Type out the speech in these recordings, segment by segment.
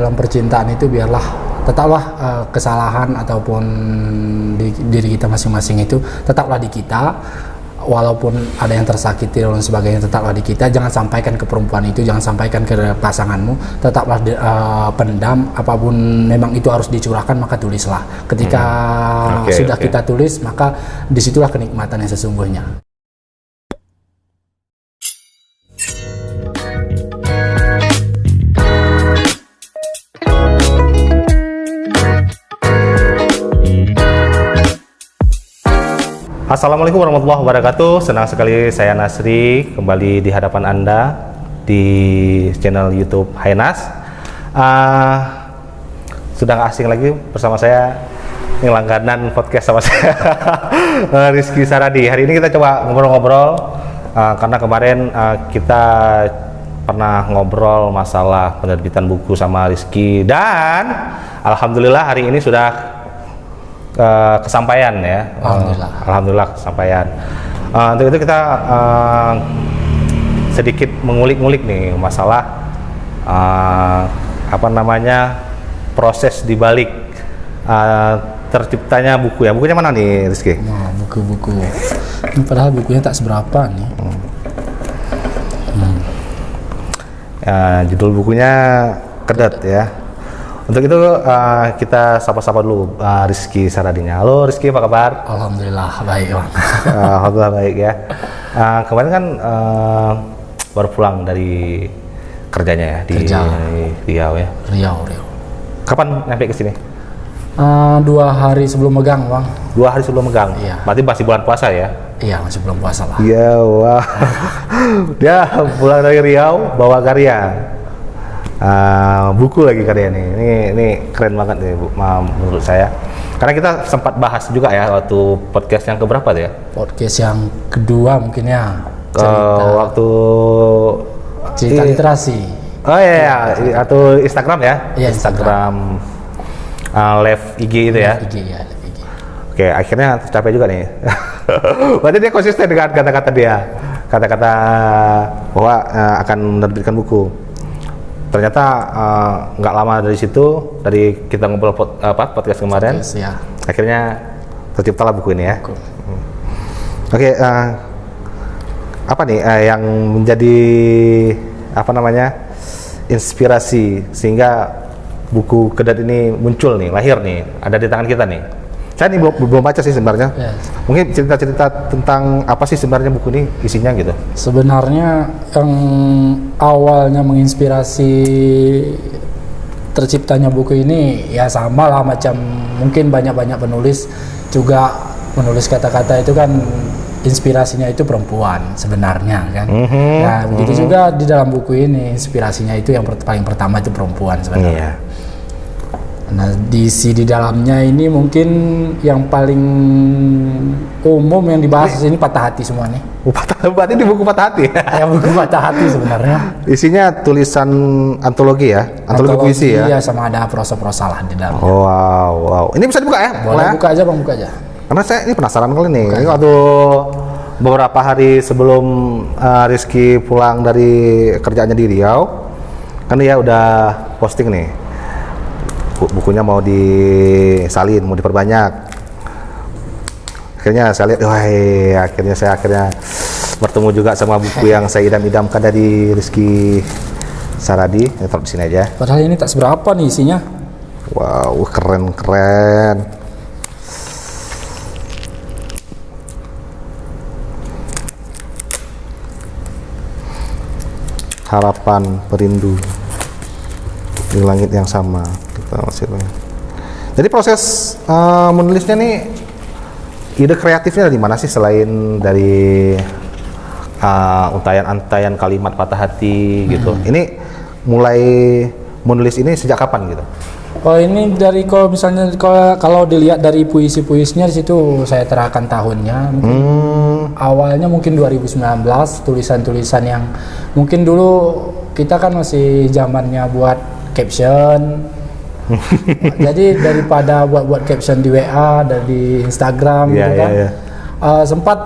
dalam percintaan itu biarlah tetaplah kesalahan ataupun di diri kita masing-masing itu tetaplah di kita. Walaupun ada yang tersakiti dan sebagainya, tetaplah di kita. Jangan sampaikan ke perempuan itu, jangan sampaikan ke pasanganmu. Tetaplah pendam. Apapun memang itu harus dicurahkan, maka tulislah. Ketika sudah kita tulis, maka disitulah kenikmatan yang sesungguhnya. Assalamualaikum warahmatullahi wabarakatuh. Senang sekali saya Nasri kembali di hadapan Anda di channel YouTube Hainas. Sudah gak asing lagi bersama saya, ini langganan podcast sama saya, Rizky Saradi. Hari ini kita coba ngobrol-ngobrol karena kemarin kita pernah ngobrol masalah penerbitan buku sama Rizky, dan alhamdulillah hari ini sudah kesampaian ya. Alhamdulillah kesampaian. Untuk itu kita sedikit mengulik-ngulik nih masalah proses dibalik terciptanya buku ya. Bukunya mana nih, Rizky? Nah, buku-buku ini padahal bukunya tak seberapa nih. Judul bukunya Kedet ya. Untuk itu kita sapa-sapa dulu Rizky Saradinya. Halo Rizky, apa kabar? Alhamdulillah baik, Bang. Alhamdulillah baik ya. Kemarin kan baru pulang dari kerjanya ya di Riau ya. Riau. Kapan nyampe ke sini? 2 hari sebelum megang, Bang. 2 hari sebelum megang. Iya. Berarti masih bulan puasa ya? Iya, masih belum puasa lah. Iya, wah. Dia pulang dari Riau bawa karya. Buku lagi karya nih. Ini keren banget nih menurut saya. Karena kita sempat bahas juga ya waktu podcast yang keberapa tuh ya? Podcast yang kedua mungkin ya. Waktu cerita literasi. Oh iya, atau Instagram ya? Iya, Instagram. Live IG itu ya? IG ya, live IG. Oke, akhirnya tercapai juga nih. Berarti dia konsisten dengan kata-kata dia. Kata-kata bahwa akan menerbitkan buku. Ternyata nggak lama dari situ, dari kita ngobrol podcast kemarin, ya. Akhirnya terciptalah buku ini ya. Oke, apa nih yang menjadi inspirasi sehingga buku Kedet ini muncul nih, lahir nih, ada di tangan kita nih. Saya ini belum baca sih sebenarnya. Yes. Mungkin cerita-cerita tentang apa sih sebenarnya buku ini isinya gitu. Sebenarnya yang awalnya menginspirasi terciptanya buku ini ya sama lah macam mungkin banyak penulis juga menulis kata-kata itu kan inspirasinya itu perempuan sebenarnya kan. Nah begitu juga di dalam buku ini inspirasinya itu yang paling pertama itu perempuan sebenarnya. Nah, diisi di dalamnya ini mungkin yang paling umum yang dibahas ini patah hati semua nih. Berarti di buku patah hati? Ya, buku patah hati sebenarnya. Isinya tulisan antologi ya? Antologi puisi ya? Iya, sama ada prosa-prosa lah di dalamnya. Oh, wow. Ini bisa dibuka ya? Boleh buka aja Bang, buka aja. Karena saya ini penasaran kali nih. Ini waktu beberapa hari sebelum Rizky pulang dari kerjaannya di Riau, kan dia udah posting nih. Bukunya mau disalin, mau diperbanyak. Akhirnya saya lihat, akhirnya saya bertemu juga sama buku yang saya idam-idamkan dari Rizky Saradi. Taruh di sini aja. Padahal ini tak seberapa nih isinya. Wow, keren. Harapan perindu di langit yang sama. Jadi proses menulisnya nih, ide kreatifnya dari mana sih selain dari untayan-untayan kalimat patah hati gitu? Ini mulai menulis ini sejak kapan gitu? Oh ini dari kalau dilihat dari puisi-puisinya di situ saya terahkan tahunnya. Awalnya mungkin 2019 tulisan-tulisan yang mungkin dulu kita kan masih zamannya buat caption. Jadi daripada buat caption di WA dan di Instagram gitu kan, sempat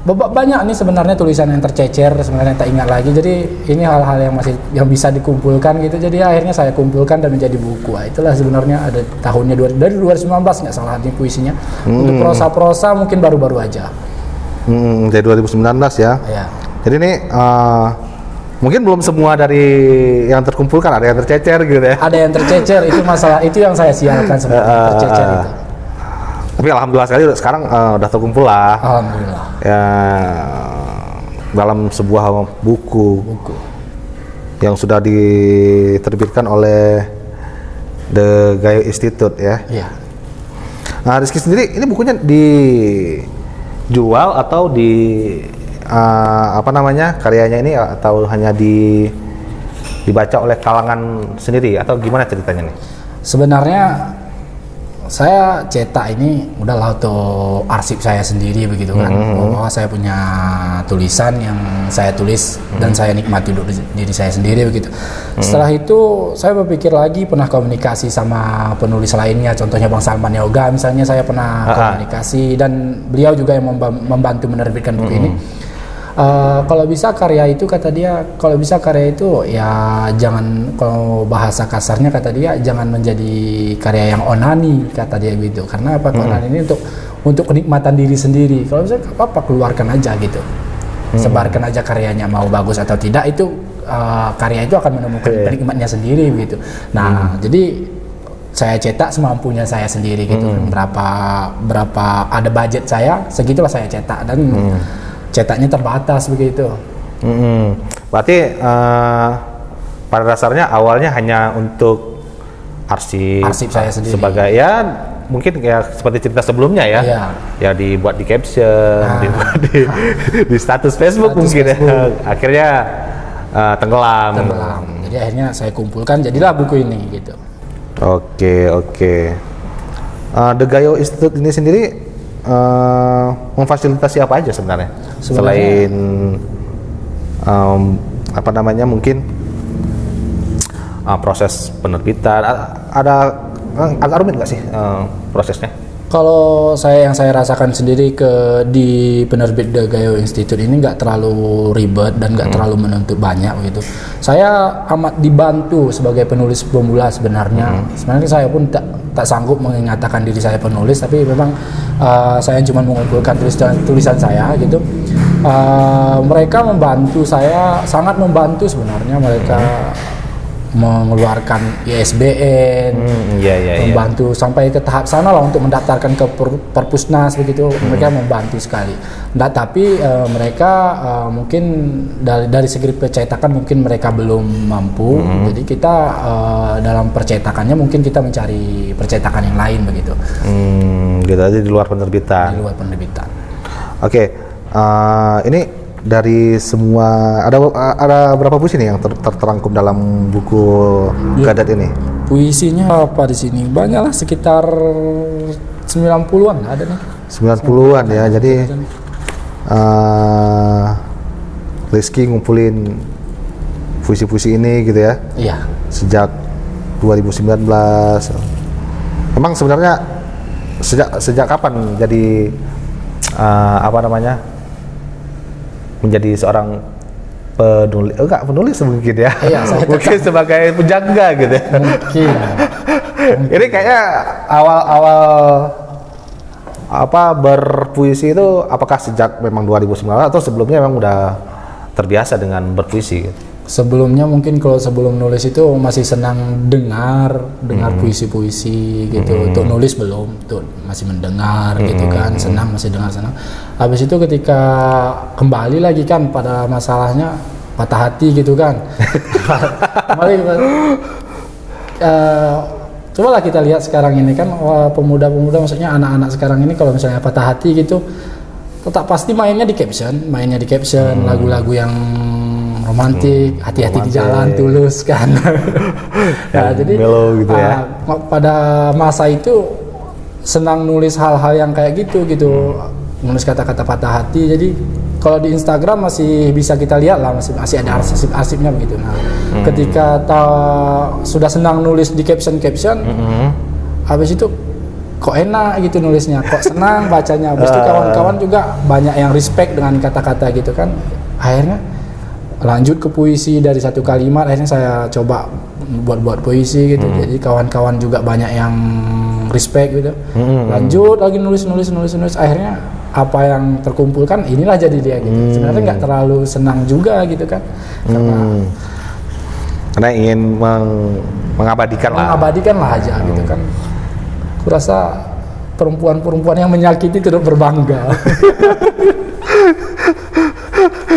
banyak nih sebenarnya tulisan yang tercecer sebenarnya tak ingat lagi. Jadi ini hal-hal yang bisa dikumpulkan gitu. Jadi akhirnya saya kumpulkan dan menjadi buku. Itulah sebenarnya ada tahunnya dari 2019 nggak salah ini puisinya. Untuk prosa-prosa mungkin baru-baru aja. Dari 2019 ya. Ya. Jadi ini mungkin belum semua dari yang terkumpulkan, ada yang tercecer gitu ya. Ada yang tercecer, itu masalah, itu yang saya sialkan sebenarnya, tercecer itu. Tapi alhamdulillah sekali sekarang udah terkumpul lah. Alhamdulillah. Ya, dalam sebuah buku yang sudah diterbitkan oleh The Gayo Institute ya. Iya. Nah, Rizky sendiri ini bukunya dijual atau karyanya ini atau hanya dibaca oleh kalangan sendiri atau gimana ceritanya nih? Sebenarnya saya cetak ini udahlah untuk arsip saya sendiri begitu kan. Bahwa saya punya tulisan yang saya tulis dan saya nikmati untuk diri saya sendiri begitu. Setelah itu saya berpikir lagi, pernah komunikasi sama penulis lainnya, contohnya Bang Salman Yoga misalnya, saya pernah komunikasi dan beliau juga yang membantu menerbitkan buku ini. Kalau bisa karya itu, kata dia, kalau bisa karya itu ya jangan, kalau bahasa kasarnya kata dia, jangan menjadi karya yang onani, kata dia gitu. Karena apa? Onani ini untuk kenikmatan diri sendiri. Kalau bisa apa keluarkan aja gitu, sebarkan aja karyanya, mau bagus atau tidak itu karya itu akan menemukan penikmatnya sendiri begitu. Nah jadi saya cetak semampunya saya sendiri gitu. Berapa ada budget saya, segitulah saya cetak dan cetaknya terbatas begitu. Berarti pada dasarnya awalnya hanya untuk arsip saya sendiri. Sebagai ya mungkin kayak seperti cerita sebelumnya ya. Iya. Ya dibuat di caption, dibuat di status Facebook mungkin ya. Akhirnya tenggelam. Jadi akhirnya saya kumpulkan, jadilah buku ini gitu. Oke. The Gayo Institute ini sendiri memfasilitasi apa aja sebenarnya? Selain mungkin proses penerbitan, ada agak rumit nggak sih prosesnya? Kalau yang saya rasakan sendiri di penerbit The Gayo Institute ini nggak terlalu ribet dan nggak terlalu menuntut banyak gitu. Saya amat dibantu sebagai penulis pemula sebenarnya. Sebenarnya saya pun tak sanggup mengatakan diri saya penulis, tapi memang saya cuma mengumpulkan tulisan saya gitu. Mereka membantu saya, sangat membantu sebenarnya. Mereka mengeluarkan ISBN, membantu sampai ke tahap sana lah untuk mendaftarkan ke Perpusnas begitu. Mereka membantu sekali. Tapi mereka mungkin dari segi percetakan mungkin mereka belum mampu. Jadi kita dalam percetakannya mungkin kita mencari percetakan yang lain begitu. Gitu aja di luar penerbitan. Di luar penerbitan. Oke, ini dari semua ada berapa puisi nih yang terangkum dalam buku Gadat ini? Puisinya apa di sini? Banyak lah, sekitar 90-an ada nih. 90-an ya. Jadi Rizky ngumpulin puisi-puisi ini gitu ya. Iya. Sejak 2019. Emang sebenarnya sejak kapan jadi menjadi seorang penulis mungkin ya? Iya, mungkin sebagai penjaga gitu ya? Mungkin. Ini kayaknya awal berpuisi itu apakah sejak memang 2019 atau sebelumnya memang udah terbiasa dengan berpuisi gitu? Sebelumnya mungkin kalau sebelum nulis itu masih senang dengar puisi-puisi gitu. Untuk nulis belum, tuh masih mendengar gitu kan, masih dengar senang. Habis itu ketika kembali lagi kan pada masalahnya patah hati gitu kan. Cobalah kita lihat sekarang ini kan, pemuda-pemuda, maksudnya anak-anak sekarang ini kalau misalnya patah hati gitu, tetap pasti mainnya di caption, lagu-lagu yang romantik, hati-hati di jalan, Tulus kan. Nah, jadi gitu ya. Pada masa itu senang nulis hal-hal yang kayak gitu, nulis kata-kata patah hati. Jadi kalau di Instagram masih bisa kita lihat lah, masih ada arsip-arsipnya begitu. Nah, ketika sudah senang nulis di caption, habis itu kok enak gitu nulisnya, kok senang bacanya. Habis itu kawan-kawan juga banyak yang respect dengan kata-kata gitu kan. Akhirnya lanjut ke puisi, dari satu kalimat akhirnya saya coba buat puisi gitu. Jadi kawan-kawan juga banyak yang respect gitu. Lanjut lagi nulis. Akhirnya apa yang terkumpulkan inilah jadi dia gitu. Sebenarnya nggak terlalu senang juga gitu kan. Karena ingin mengabadikan lah aja gitu kan. Aku rasa perempuan-perempuan yang menyakiti turut berbangga.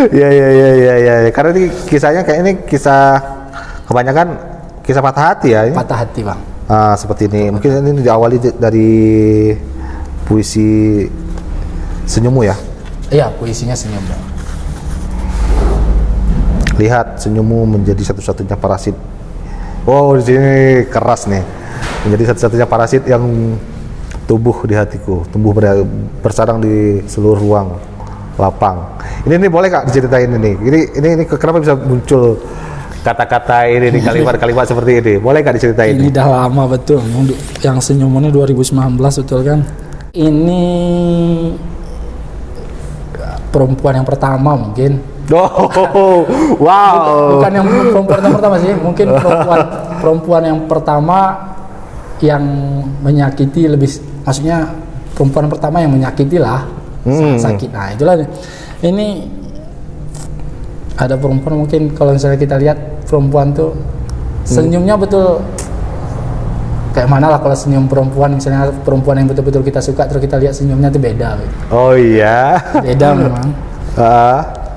Iya. Karena ini kisahnya kayak ini kisah kebanyakan kisah patah hati ya. Ini? Patah hati bang. Seperti ini. Mungkin ini diawali dari puisi Senyummu ya. Iya, puisinya Senyummu. Lihat senyummu menjadi satu-satunya parasit. Oh, di sini keras nih. Menjadi satu-satunya parasit yang tumbuh di hatiku, tumbuh bersarang di seluruh ruang lapang. Ini boleh Kak diceritain ini? Ini kenapa bisa muncul kata-kata ini di kalimat-kalimat seperti ini? Boleh Kak diceritain? Ini dah lama betul. Yang Senyummu ini 2019 betul kan? Ini perempuan yang pertama mungkin. Oh, wow. Bukan yang perempuan yang pertama sih, mungkin perempuan yang pertama yang menyakiti lebih, maksudnya perempuan pertama yang menyakiti lah, sakit. Nah itulah, ini ada perempuan mungkin kalau misalnya kita lihat perempuan tuh senyumnya betul kayak mana lah. Kalau senyum perempuan, misalnya perempuan yang betul-betul kita suka terus kita lihat senyumnya tuh beda gitu. Oh iya, beda memang.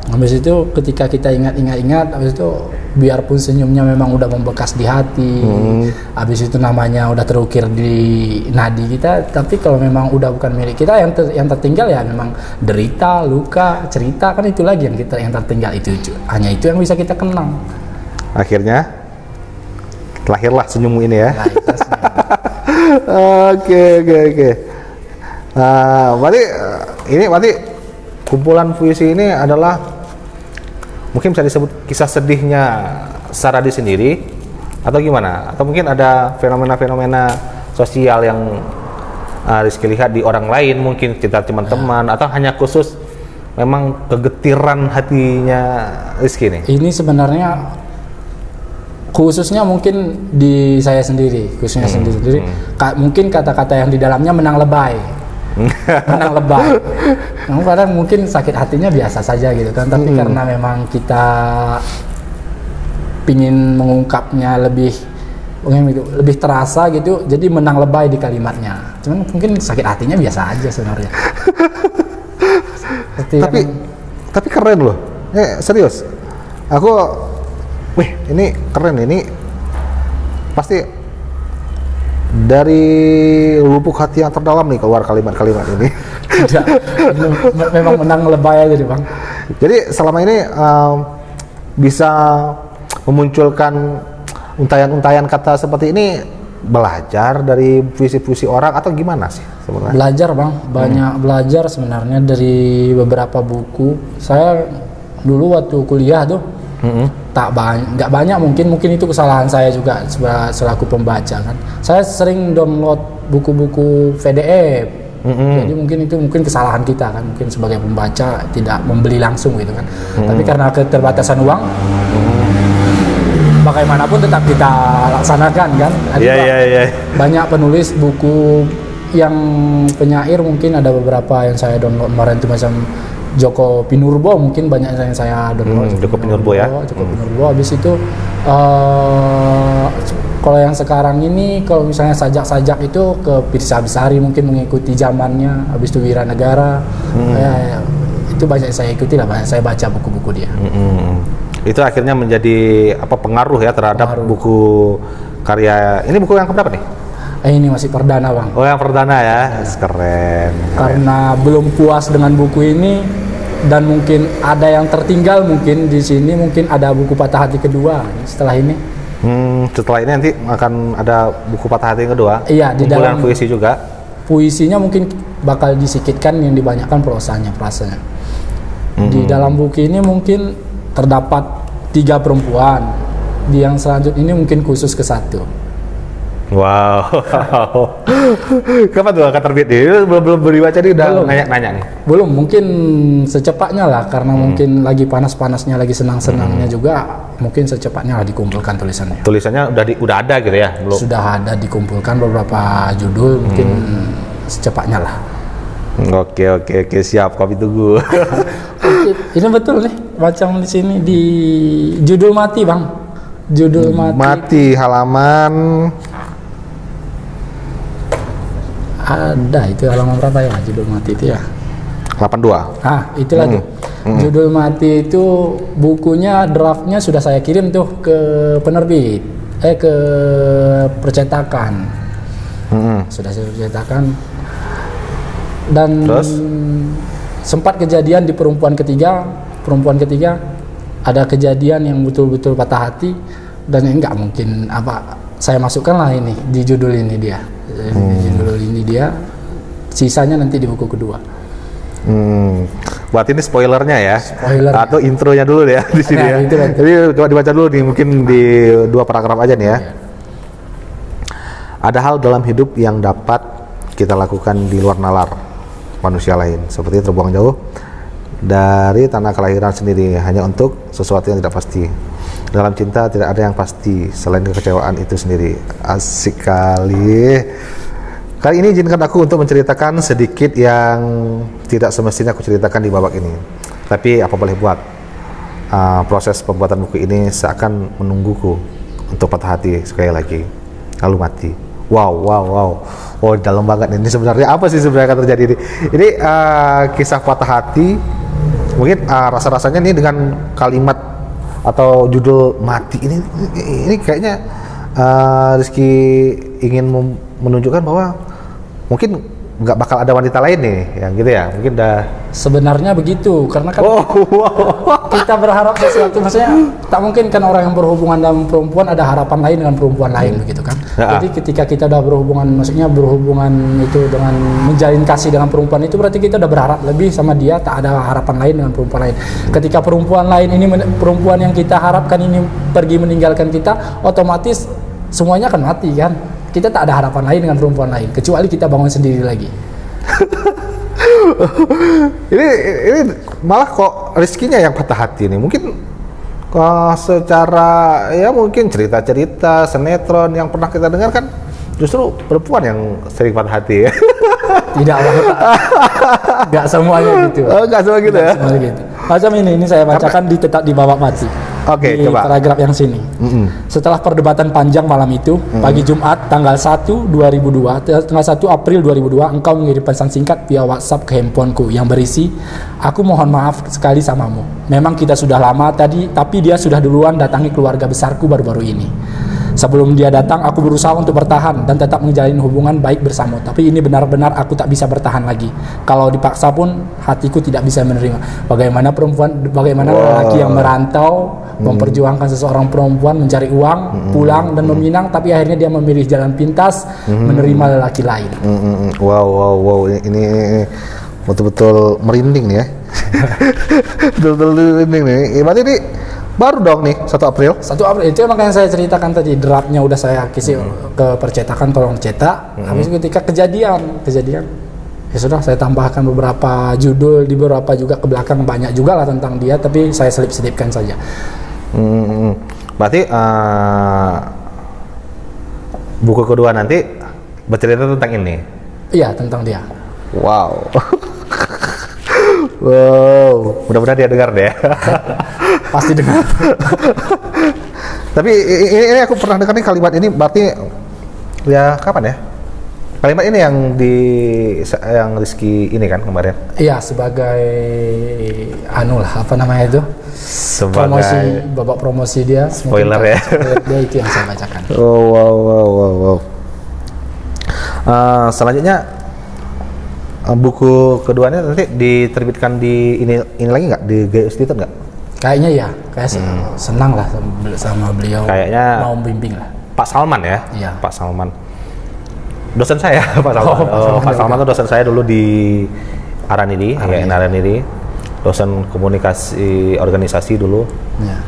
Habis itu ketika kita ingat, habis itu biarpun senyumnya memang udah membekas di hati, habis itu namanya udah terukir di nadi kita, tapi kalau memang udah bukan milik kita, yang tertinggal ya memang derita, luka, cerita, kan itu lagi yang tertinggal itu hanya itu yang bisa kita kenang. Akhirnya lahirlah Senyummu ini ya. Oke. Berarti kumpulan puisi ini adalah mungkin bisa disebut kisah sedihnya Saradi sendiri, atau gimana? Atau mungkin ada fenomena-fenomena sosial yang Rizky lihat di orang lain, mungkin cerita teman-teman, atau hanya khusus memang kegetiran hatinya Rizky nih? Ini sebenarnya khususnya mungkin di saya sendiri, mungkin kata-kata yang di dalamnya menang lebay. Kadang mungkin sakit hatinya biasa saja gitu kan, tapi karena memang kita pingin mengungkapnya lebih terasa gitu, jadi menang lebay di kalimatnya. Cuman mungkin sakit hatinya biasa aja sebenarnya. Tapi keren loh, serius. Ini keren, ini pasti dari lubuk hati yang terdalam nih keluar kalimat-kalimat ini. Tidak, memang menang lebay aja nih Bang. Jadi selama ini bisa memunculkan untayan-untayan kata seperti ini belajar dari puisi-puisi orang atau gimana sih sebenarnya? Belajar Bang, banyak belajar sebenarnya dari beberapa buku. Saya dulu waktu kuliah tuh nggak banyak, mungkin itu kesalahan saya juga selaku pembaca kan. Saya sering download buku-buku PDF. Jadi mungkin kesalahan kita kan, mungkin sebagai pembaca tidak membeli langsung gitu kan. Tapi karena keterbatasan uang, bagaimanapun tetap kita laksanakan kan. Banyak penulis buku yang penyair, mungkin ada beberapa yang saya download kemarin itu macam Joko Pinurbo, mungkin banyak yang saya download. Joko Pinurbo ya. Joko Pinurbo. Habis itu kalau yang sekarang ini, kalau misalnya sajak-sajak itu ke Pirsa Besari, mungkin mengikuti zamannya. Habis itu Wiranegara, itu banyak saya ikuti lah, banyak saya baca buku-buku dia. Itu akhirnya menjadi pengaruh ya terhadap buku karya. Ini buku yang keberapa nih? Ini masih perdana Bang. Oh yang perdana ya, keren. Karena belum puas dengan buku ini dan mungkin ada yang tertinggal, mungkin di sini mungkin ada buku Patah Hati kedua setelah ini. Setelah ini nanti akan ada buku Patah Hati yang kedua. Iya, di dalam puisi juga. Puisinya mungkin bakal disikitkan, yang dibanyakan prosanya. Di dalam buku ini mungkin terdapat 3 perempuan. Di yang selanjutnya ini mungkin khusus ke 1. Wow. Kapan tuh akan terbit nih? Belum dibaca nih udah nanya-nanya nih. Belum, mungkin secepatnya lah karena mungkin lagi panas-panasnya, lagi senang-senangnya juga, mungkin secepatnya lah dikumpulkan tulisannya. Tulisannya udah ada gitu ya? Belum. Sudah ada dikumpulkan beberapa judul, mungkin secepatnya lah. Oke, siap, kami tunggu. Oke, ini betul nih, macam di sini di judul mati, Bang. Judul Mati halaman ada itu halaman berapa ya judul mati itu ya? 82. Itulah tuh. Judul mati itu bukunya, draftnya sudah saya kirim tuh ke penerbit, ke percetakan. Sudah saya percetakan. Dan terus? Sempat kejadian di perempuan ketiga ada kejadian yang betul-betul patah hati, dan enggak mungkin saya masukkan lah ini di judul ini dia. Di judul ini dia, sisanya nanti di buku kedua. Buat ini spoilernya ya, atau intronya dulu ya di sini ya. Jadi coba dibaca dulu nih, mungkin di 2 paragraf aja nih ya. Ada hal dalam hidup yang dapat kita lakukan di luar nalar manusia lain, seperti terbuang jauh dari tanah kelahiran sendiri hanya untuk sesuatu yang tidak pasti. Dalam cinta tidak ada yang pasti selain kekecewaan itu sendiri. Asik kali. Kali ini izinkan aku untuk menceritakan sedikit yang tidak semestinya aku ceritakan di babak ini. Tapi apa boleh buat, proses pembuatan buku ini seakan menungguku untuk patah hati sekali lagi, lalu mati. Wow. Oh, dalam banget ini. Sebenarnya apa sih sebenarnya akan terjadi ini? Ini kisah patah hati. Mungkin rasa-rasanya nih dengan kalimat atau judul mati ini kayaknya Rizky ingin menunjukkan bahwa mungkin nggak bakal ada wanita lain nih yang gitu ya, mungkin sebenarnya begitu, karena kan kita berharap sesuatu, maksudnya tak mungkin kan orang yang berhubungan dengan perempuan ada harapan lain dengan perempuan lain begitu kan. Jadi ketika kita udah berhubungan, maksudnya berhubungan itu dengan menjalin kasih dengan perempuan, itu berarti kita udah berharap lebih sama dia, tak ada harapan lain dengan perempuan lain. Ketika perempuan lain ini, perempuan yang kita harapkan ini pergi meninggalkan kita, otomatis semuanya akan mati kan. Kita tak ada harapan lain dengan perempuan lain kecuali kita bangun sendiri lagi. ini malah kok Rizky-nya yang patah hati nih. Mungkin secara ya mungkin cerita-cerita sinetron yang pernah kita dengar kan justru perempuan yang sering patah hati ya. Tidak, nggak semuanya gitu. Nggak semua gitu ya. Semuanya gitu. Macam ini saya bacakan tetap di babak mati. Oke, di coba. paragraf yang sini. Setelah perdebatan panjang malam itu, pagi Jumat tanggal 1 April 2002, engkau mengirim pesan singkat via WhatsApp ke handphoneku yang berisi, aku mohon maaf sekali samamu. Memang kita sudah lama tadi, tapi dia sudah duluan datangi keluarga besarku baru-baru ini. Sebelum dia datang, aku berusaha untuk bertahan dan tetap menjalin hubungan baik bersamamu. Tapi ini benar-benar aku tak bisa bertahan lagi. Kalau dipaksa pun hatiku tidak bisa menerima. Bagaimana lelaki yang merantau, memperjuangkan seseorang perempuan, mencari uang, pulang dan meminang, tapi akhirnya dia memilih jalan pintas, menerima lelaki lain. Wow. Ini betul-betul merinding nih ya. Betul-betul merinding nih. Berarti ini baru dong nih 1 April. 1 April itu makanya saya ceritakan tadi, draftnya udah saya kasih ke percetakan, tolong cetak. Habis ketika kejadian ya sudah saya tambahkan beberapa judul di beberapa juga ke belakang, banyak juga lah tentang dia, tapi saya selip-selipkan saja. Berarti buku kedua nanti bercerita tentang ini. Iya, tentang dia. Wow, mudah-mudahan dia dengar deh. Pasti dengar. Tapi ini aku pernah dengar nih kalimat ini, berarti ya kapan ya? Kalimat ini yang Rizky ini kan kemarin? Iya, sebagai apa namanya itu? Sebagai babak promosi dia. Spoiler ya. Spoiler dia itu yang saya bacakan. Wow. Selanjutnya buku keduanya nanti diterbitkan di ini lagi nggak, di GS Titan nggak? Kayaknya ya, senang lah sama beliau. Kayaknya mau bimbing lah. Pak Salman ya? Iya. Pak Salman. Dosen saya, Pak Salman. Pak Salman itu dosen saya dulu di Aranidi, Aranidi. Dosen komunikasi organisasi dulu. Ya.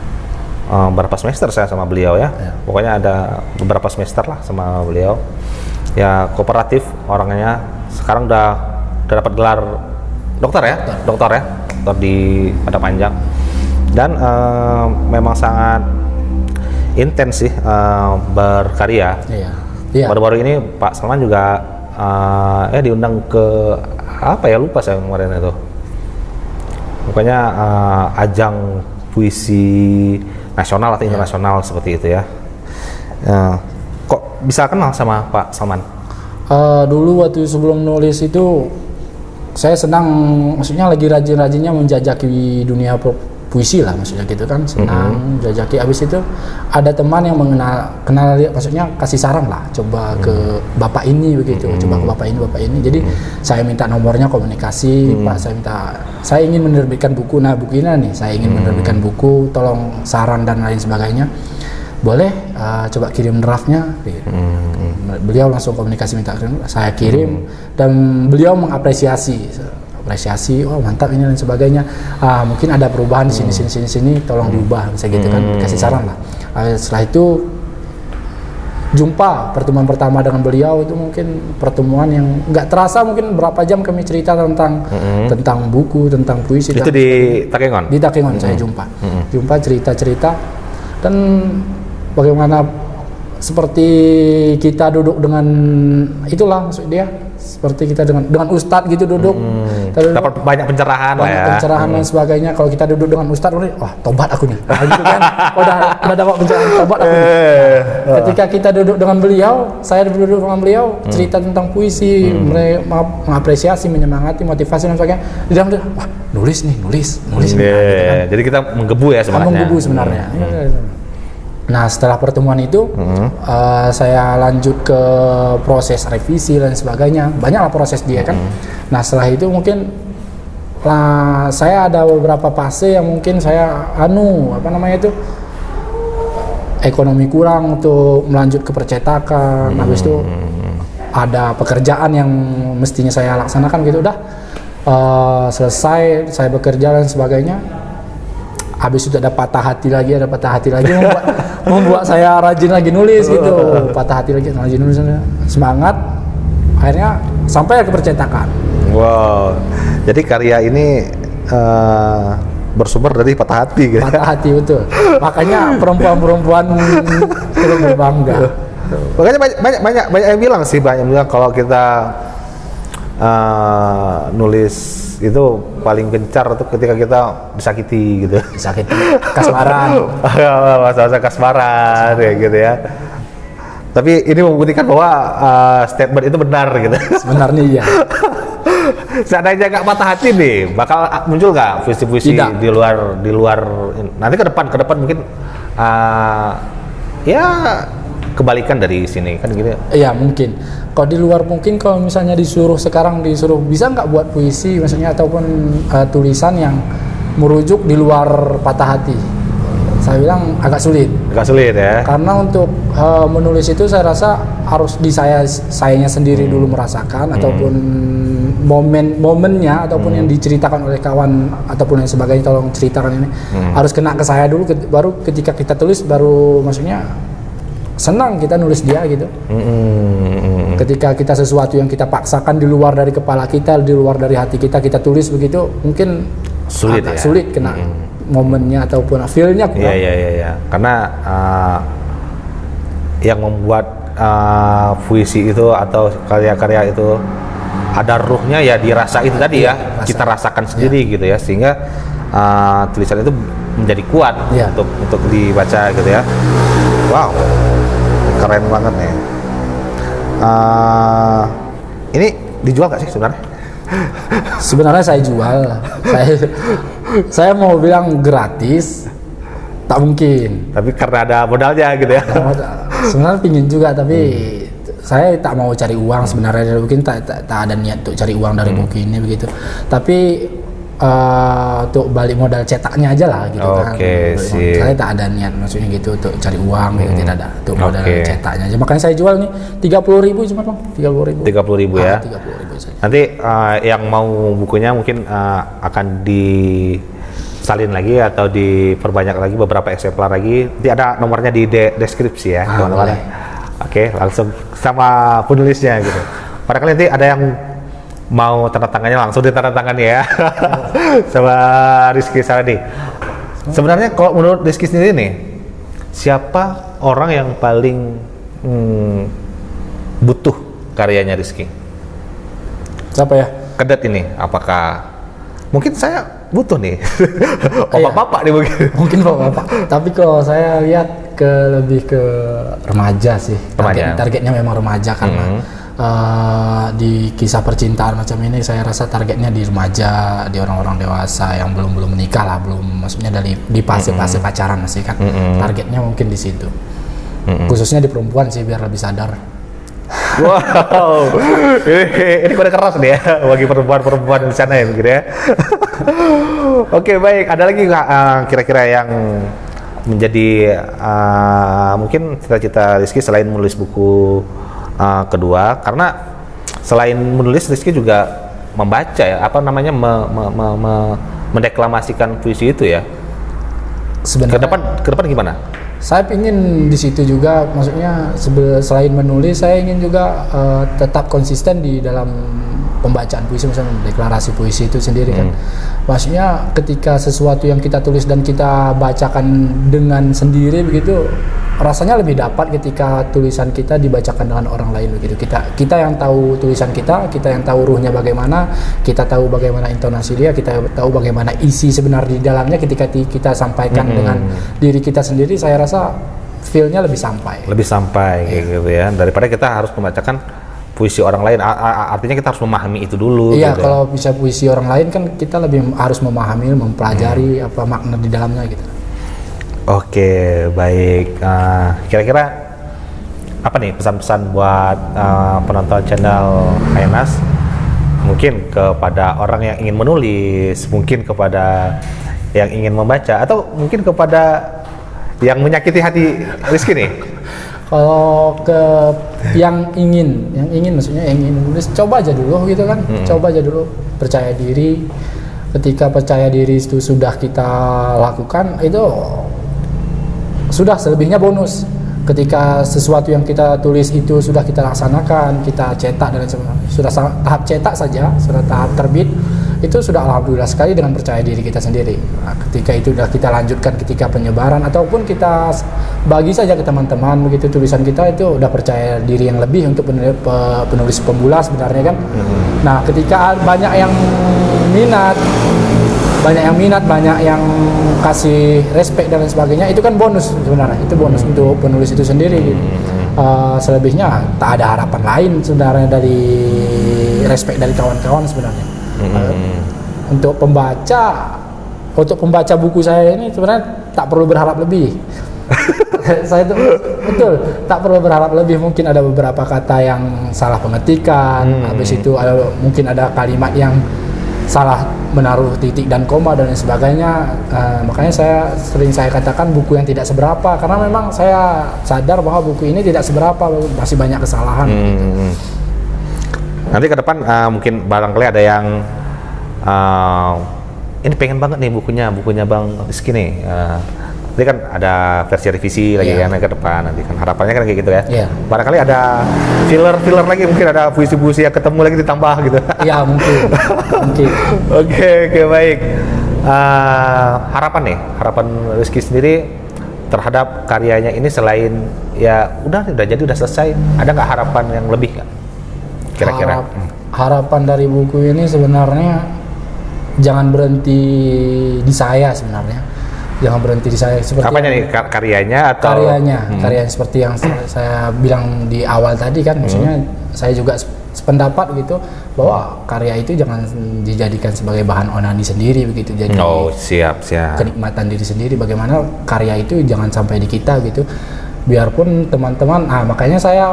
berapa semester saya sama beliau ya. Pokoknya ada beberapa semester lah sama beliau. Ya kooperatif orangnya. Sekarang udah dapat gelar dokter ya, dokter di Padang Panjang. Dan memang sangat intens sih berkarya. Iya. Baru-baru ini Pak Salman juga diundang ke apa ya, lupa saya kemarin itu. Pokoknya ajang puisi nasional atau internasional seperti itu ya. Kok bisa kenal sama Pak Salman? Dulu waktu sebelum nulis itu saya senang, maksudnya lagi rajin-rajinnya menjajaki dunia puisi lah, maksudnya gitu kan, senang jajaki. Habis itu ada teman yang kenal maksudnya kasih saran lah, coba ke bapak ini begitu, coba ke bapak ini. Jadi saya minta nomornya, komunikasi, Pak saya ingin menerbitkan buku. Nah buku ini nih, saya ingin menerbitkan buku, tolong saran dan lain sebagainya. Boleh coba kirim draftnya. Beliau langsung komunikasi minta saya kirim, dan beliau mengapresiasi, oh mantap ini dan sebagainya. Mungkin ada perubahan di sini, tolong diubah, bisa gitu kan, kasih saran lah. Setelah itu pertemuan pertama dengan beliau itu mungkin pertemuan yang nggak terasa, mungkin berapa jam kami cerita tentang buku, tentang puisi. Itu di Takengon? Di Takengon saya jumpa cerita-cerita, dan bagaimana seperti kita duduk dengan itulah, maksud dia seperti kita dengan ustadz gitu duduk. Dapat banyak pencerahan lah ya. Pencerahan dan sebagainya. Kalau kita duduk dengan ustadz, wah tobat aku nih. Nah, gitu kan. udah dapat pencerahan, tobat aku nih. Ketika kita duduk dengan beliau, saya duduk dengan beliau, cerita tentang puisi, mengapresiasi, menyemangati, motivasi dan sebagainya. Di dalam dia, wah nulis. Gitu kan. Jadi kita menggebu ya sebenarnya. Menggebu sebenarnya. Nah setelah pertemuan itu saya lanjut ke proses revisi dan sebagainya, banyaklah proses dia kan. Nah setelah itu mungkin saya ada beberapa fase yang mungkin saya ekonomi kurang untuk melanjut ke percetakan. Habis itu ada pekerjaan yang mestinya saya laksanakan gitu, udah selesai saya bekerja dan sebagainya. Habis itu ada patah hati lagi membuat saya rajin lagi nulis gitu. Patah hati lagi, rajin nulis, semangat. Akhirnya sampai ke percetakan. Wow. Jadi karya ini bersumber dari patah hati gitu. Patah hati betul. Makanya perempuan-perempuan perlu berbangga. Makanya banyak yang bilang kalau kita nulis itu paling gencar tuh ketika kita disakiti gitu. Disakiti, kasmaran. Masa-masa kasmaran ya gitu ya. Tapi ini membuktikan bahwa statement itu benar gitu. Sebenarnya iya. Seandainya nggak patah hati nih, bakal muncul nggak puisi-puisi di luar nanti ke depan mungkin ya kebalikan dari sini kan gitu. Iya mungkin. Kalau di luar mungkin kalau misalnya disuruh bisa nggak buat puisi maksudnya ataupun tulisan yang merujuk di luar patah hati. Saya bilang agak sulit. Agak sulit ya. Karena untuk menulis itu saya rasa harus sayanya sendiri dulu merasakan ataupun momennya ataupun yang diceritakan oleh kawan ataupun yang sebagainya, tolong ceritakan ini harus kena ke saya dulu, baru ketika kita tulis baru maksudnya senang kita nulis dia gitu. Ketika kita sesuatu yang kita paksakan di luar dari kepala kita, di luar dari hati kita tulis begitu, mungkin sulit kena momennya ataupun feel-nya kurang. Iya. Karena yang membuat puisi itu atau karya-karya itu ada ruhnya ya dirasa itu tadi ya, kita rasakan sendiri gitu ya, sehingga tulisan itu menjadi kuat untuk dibaca gitu ya. Wow, keren banget nih. Ini dijual nggak sih sebenarnya? Sebenarnya saya jual. Saya mau bilang gratis, tak mungkin. Tapi karena ada modalnya gitu ya. Sebenarnya pingin juga, tapi saya tak mau cari uang sebenarnya. Mungkin tak ada niat untuk cari uang dari buku ini begitu. Tapi untuk balik modal cetaknya aja lah gitu kan. Saya tak ada niat maksudnya gitu untuk cari uang gitu, tidak ada untuk modal cetaknya aja. Makanya saya jual nih 30.000 cuma Bang, 30.000 ya. 30.000 saja. Nanti yang mau bukunya mungkin akan di salin lagi atau diperbanyak lagi beberapa eksemplar lagi. Nanti ada nomornya di deskripsi ya, teman-teman. Oke, langsung sama penulisnya gitu. Barangkali nanti ada yang mau tanda tangannya langsung ditandatangani ya, sama Rizky Saradi. Sebenarnya kalau menurut Rizky sendiri nih, siapa orang yang paling butuh karyanya Rizky? Siapa ya? Kedet ini, apakah mungkin saya butuh nih, bapak-bapak nih mungkin. Mungkin bapak-bapak. Tapi kalau saya lihat lebih ke remaja sih. Targetnya memang remaja karena di kisah percintaan macam ini saya rasa targetnya di remaja, di orang-orang dewasa yang belum menikah lah, maksudnya di fase pacaran masih kan. Targetnya mungkin di situ. Khususnya di perempuan sih biar lebih sadar. Wow, ini kode keras nih ya bagi perempuan di sana ya begitu ya. Oke, baik. Ada lagi nggak kira-kira yang menjadi mungkin cita-cita Rizky selain menulis buku kedua? Karena selain menulis, Rizky juga membaca ya, apa namanya, mendeklamasikan puisi itu ya. Sebenarnya ke depan gimana? saya ingin di situ juga, maksudnya selain menulis, saya ingin juga tetap konsisten di dalam pembacaan puisi, misalnya deklarasi puisi itu sendiri kan. Maksudnya ketika sesuatu yang kita tulis dan kita bacakan dengan sendiri begitu, rasanya lebih dapat ketika tulisan kita dibacakan dengan orang lain begitu. Kita yang tahu tulisan kita yang tahu ruhnya bagaimana, kita tahu bagaimana intonasi dia, kita tahu bagaimana isi sebenarnya di dalamnya. Ketika kita sampaikan dengan diri kita sendiri, saya rasa feel-nya lebih sampai kayak gitu ya, daripada kita harus membacakan puisi orang lain. Artinya kita harus memahami itu dulu. Iya, gitu. kalau bisa puisi orang lain kan kita lebih harus memahami, mempelajari apa makna di dalamnya gitu. Oke, baik. Kira-kira apa nih pesan-pesan buat penonton channel Ainas? Mungkin kepada orang yang ingin menulis, mungkin kepada yang ingin membaca, atau mungkin kepada yang menyakiti hati Rizky nih? Kalau ke yang ingin maksudnya yang ingin menulis, coba aja dulu gitu kan. Coba aja dulu, percaya diri. Ketika percaya diri itu sudah kita lakukan, itu sudah, selebihnya bonus. Ketika sesuatu yang kita tulis itu sudah kita laksanakan, kita cetak dan sebagainya, sudah tahap cetak saja, sudah tahap terbit, itu sudah alhamdulillah sekali dengan percaya diri kita sendiri. Nah, ketika itu sudah kita lanjutkan ketika penyebaran ataupun kita bagi saja ke teman-teman begitu tulisan kita, itu udah percaya diri yang lebih untuk penulis pemula sebenarnya kan. Nah, ketika banyak yang minat, banyak yang kasih respect dan lain sebagainya, itu kan bonus sebenarnya. Itu bonus untuk penulis itu sendiri gitu. Selebihnya tak ada harapan lain sebenarnya dari respect dari kawan-kawan sebenarnya. Untuk pembaca buku saya ini sebenarnya tak perlu berharap lebih. Saya itu betul tak perlu berharap lebih. Mungkin ada beberapa kata yang salah pengetikan, habis itu mungkin ada kalimat yang salah menaruh titik dan koma dan lain sebagainya. Makanya saya katakan buku yang tidak seberapa, karena memang saya sadar bahwa buku ini tidak seberapa, masih banyak kesalahan. Nanti ke depan mungkin barangkali ada yang ini pengen banget nih bukunya Bang Rizky nih. Nanti kan ada versi revisi lagi kan ke depan, nanti kan harapannya kan kayak gitu ya. Barangkali ada filler lagi, mungkin ada puisi-puisi yang ketemu lagi ditambah gitu. Iya, mungkin. Oke, baik. Harapan Rizky sendiri terhadap karyanya ini, selain ya udah jadi udah selesai, ada nggak harapan yang lebih nggak kira-kira? Harapan dari buku ini sebenarnya jangan berhenti di saya sebenarnya. Jangan berhenti di saya. Apanya nih, karyanya atau? Karyanya seperti yang saya bilang di awal tadi kan, maksudnya saya juga sependapat gitu bahwa karya itu jangan dijadikan sebagai bahan onani sendiri begitu. Jadi siap. kenikmatan diri sendiri, bagaimana karya itu jangan sampai di kita gitu. Biarpun teman-teman, makanya saya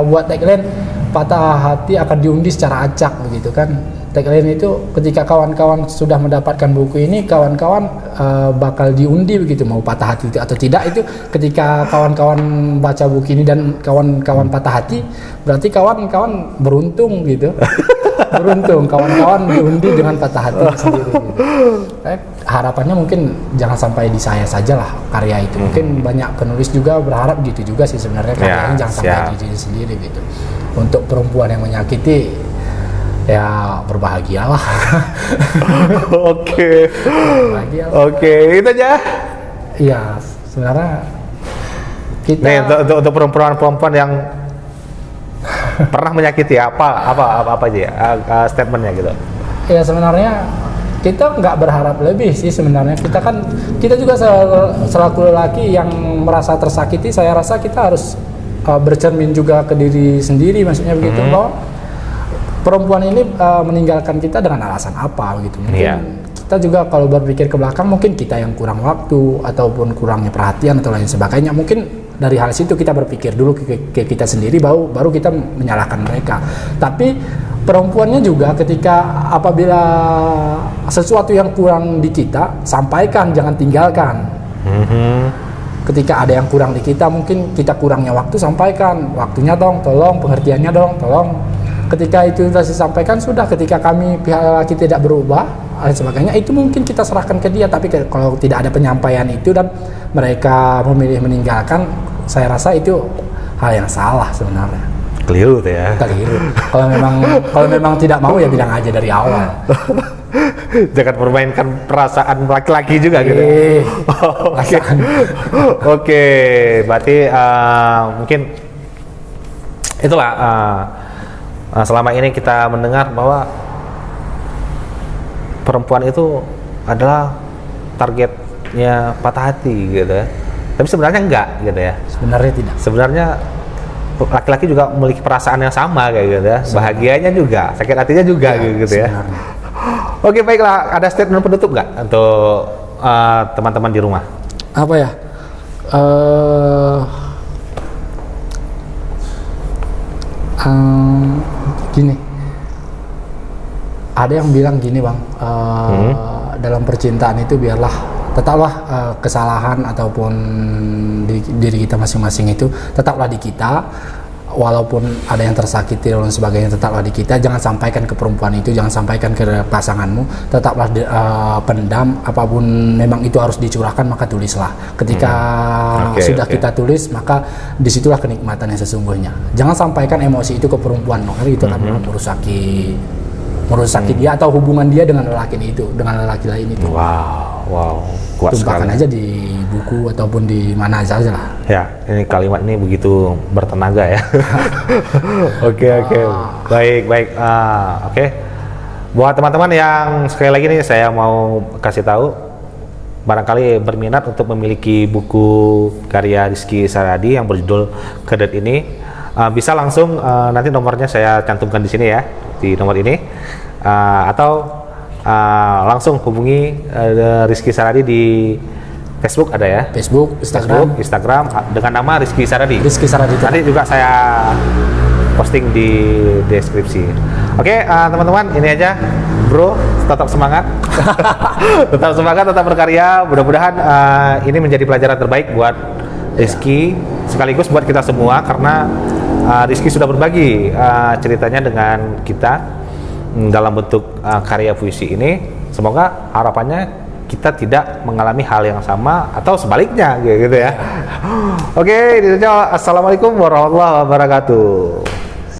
buat tagline patah hati akan diundi secara acak begitu kan. Tagline itu ketika kawan-kawan sudah mendapatkan buku ini, kawan-kawan bakal diundi begitu, mau patah hati atau tidak. Itu ketika kawan-kawan baca buku ini dan kawan-kawan patah hati, berarti kawan-kawan beruntung gitu. beruntung kawan-kawan diundi dengan patah hati sendiri gitu. Harapannya mungkin jangan sampai di saya saja lah karya itu. Mungkin banyak penulis juga berharap gitu juga sih sebenarnya karyanya jangan sampai di diri sendiri gitu. Untuk perempuan yang menyakiti ya berbahagialah. Oke. Oke, itu aja. Iya, sebenarnya kita nih untuk perempuan yang pernah menyakiti apa aja ya statementnya gitu. Ya sebenarnya kita nggak berharap lebih sih sebenarnya. Kita juga selaku lelaki yang merasa tersakiti, saya rasa kita harus bercermin juga ke diri sendiri, maksudnya begitu bahwa perempuan ini meninggalkan kita dengan alasan apa gitu. Mungkin kita juga kalau berpikir ke belakang mungkin kita yang kurang waktu ataupun kurangnya perhatian atau lain sebagainya. Mungkin dari hal situ kita berpikir dulu ke kita sendiri, baru kita menyalahkan mereka. Tapi perempuannya juga ketika apabila sesuatu yang kurang di kita, sampaikan, jangan tinggalkan. Ketika ada yang kurang di kita, mungkin kita kurangnya waktu, sampaikan. Waktunya dong, tolong, pengertiannya dong, tolong. Ketika itu sudah disampaikan, sudah. Ketika kami pihak laki tidak berubah dan sebagainya, itu mungkin kita serahkan ke dia. Tapi kalau tidak ada penyampaian itu dan mereka memilih meninggalkan, saya rasa itu hal yang salah sebenarnya. Keliru tuh ya. Keliru. Kalau memang tidak mau ya bilang aja dari awal. Jangan permainkan perasaan laki-laki juga gitu. Oke, berarti mungkin itulah selama ini kita mendengar bahwa perempuan itu adalah targetnya patah hati gitu ya. Tapi sebenarnya enggak gitu ya. Sebenarnya tidak. Sebenarnya laki-laki juga memiliki perasaan yang sama kayak gitu ya. Bahagianya juga, sakit hatinya juga gitu ya. Oke, baiklah, ada statement penutup nggak untuk teman-teman di rumah? Apa ya? Gini. Ada yang bilang gini, Bang. Dalam percintaan itu biarlah tetaplah kesalahan ataupun diri kita masing-masing itu tetaplah di kita, walaupun ada yang tersakiti dan sebagainya tetaplah di kita. Jangan sampaikan ke perempuan itu, jangan sampaikan ke pasanganmu, tetaplah pendam. Apapun memang itu harus dicurahkan, maka tulislah. Ketika kita tulis, maka disitulah kenikmatan yang sesungguhnya. Jangan sampaikan emosi itu ke perempuan, karena itu akan merusaki dia atau hubungan dia dengan lelaki lain itu. Wow, kuat tumpahkan sekali. Aja di buku ataupun di mana saja lah. Ya, ini kalimat ini begitu bertenaga ya. Oke. Baik. Oke. Buat teman-teman yang sekali lagi nih saya mau kasih tahu, barangkali berminat untuk memiliki buku karya Rizky Saradi yang berjudul Kedet ini, bisa langsung nanti nomornya saya cantumkan di sini ya, di nomor ini, atau langsung hubungi Rizky Saradi di Facebook ada ya? Facebook, Instagram dengan nama Rizky Saradi. Nanti juga saya posting di deskripsi. Oke, teman-teman, ini aja, bro. Tetap semangat, tetap berkarya. Mudah-mudahan ini menjadi pelajaran terbaik buat Rizky, sekaligus buat kita semua, karena Rizky sudah berbagi ceritanya dengan kita dalam bentuk karya puisi ini. Semoga harapannya kita tidak mengalami hal yang sama atau sebaliknya gitu ya. Oke, itu aja. Assalamualaikum warahmatullahi wabarakatuh.